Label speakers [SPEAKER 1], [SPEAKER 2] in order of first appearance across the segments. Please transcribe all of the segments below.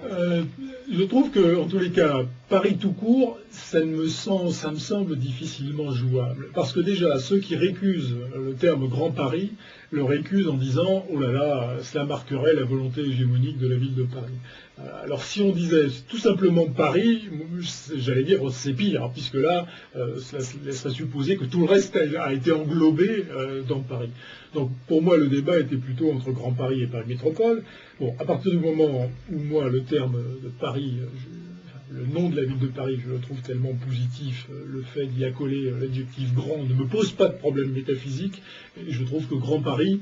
[SPEAKER 1] Je trouve que, en tous les cas, Paris tout court, ça me semble difficilement jouable. Parce que déjà, ceux qui récusent le terme Grand Paris le récusent en disant « Oh là là, cela marquerait la volonté hégémonique de la ville de Paris ». Alors si on disait tout simplement Paris, j'allais dire c'est pire, puisque là, cela laisserait supposer que tout le reste a été englobé dans Paris. Donc pour moi, le débat était plutôt entre Grand Paris et Paris Métropole. Bon, à partir du moment où moi, le terme de Paris, le nom de la ville de Paris, je le trouve tellement positif, le fait d'y accoler l'adjectif grand ne me pose pas de problème métaphysique, et je trouve que Grand Paris,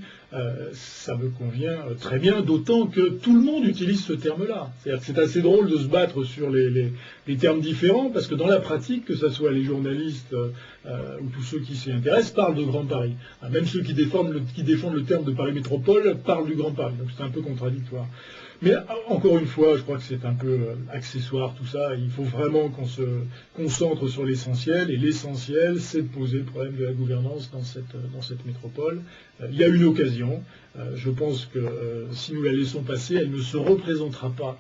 [SPEAKER 1] ça me convient très bien, d'autant que tout le monde utilise ce terme-là. C'est-à-dire que c'est assez drôle de se battre sur les termes différents, parce que dans la pratique, que ce soit les journalistes ou tous ceux qui s'y intéressent, parlent de Grand Paris. Même ceux qui défendent le terme de Paris Métropole parlent du Grand Paris, donc c'est un peu contradictoire. Mais encore une fois, je crois que c'est un peu accessoire tout ça. Il faut vraiment qu'on se concentre sur l'essentiel. Et l'essentiel, c'est de poser le problème de la gouvernance dans cette métropole. Il y a une occasion. Je pense que si nous la laissons passer, elle ne se représentera pas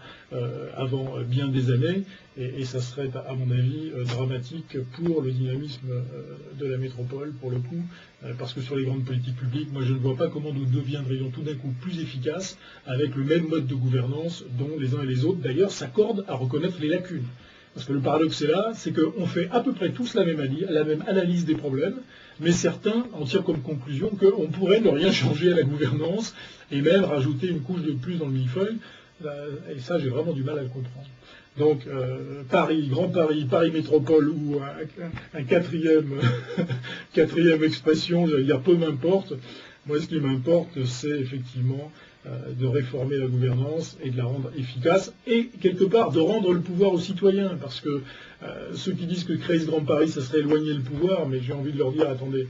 [SPEAKER 1] avant bien des années. Et ça serait, à mon avis, dramatique pour le dynamisme de la métropole, pour le coup. Parce que sur les grandes politiques publiques, moi je ne vois pas comment nous deviendrions tout d'un coup plus efficaces avec le même mode de gouvernance dont les uns et les autres, d'ailleurs, s'accordent à reconnaître les lacunes. Parce que le paradoxe est là, c'est qu'on fait à peu près tous la même analyse des problèmes, mais certains en tirent comme conclusion qu'on pourrait ne rien changer à la gouvernance et même rajouter une couche de plus dans le millefeuille. Et ça, j'ai vraiment du mal à le comprendre. Donc Paris, Grand Paris, Paris Métropole ou un quatrième expression, j'allais dire peu m'importe. Moi, ce qui m'importe, c'est effectivement de réformer la gouvernance et de la rendre efficace et quelque part de rendre le pouvoir aux citoyens, parce que ceux qui disent que créer ce Grand Paris, ça serait éloigner le pouvoir, mais j'ai envie de leur dire, attendez,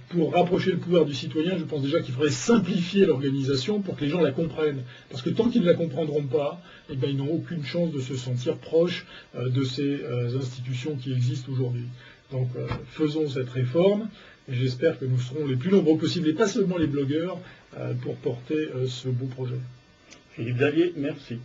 [SPEAKER 1] pour rapprocher le pouvoir du citoyen, je pense déjà qu'il faudrait simplifier l'organisation pour que les gens la comprennent, parce que tant qu'ils ne la comprendront pas, eh bien, ils n'ont aucune chance de se sentir proches de ces institutions qui existent aujourd'hui. Donc faisons cette réforme. Et j'espère que nous serons les plus nombreux possibles, et pas seulement les blogueurs, pour porter ce beau projet.
[SPEAKER 2] Philippe Dallier, merci.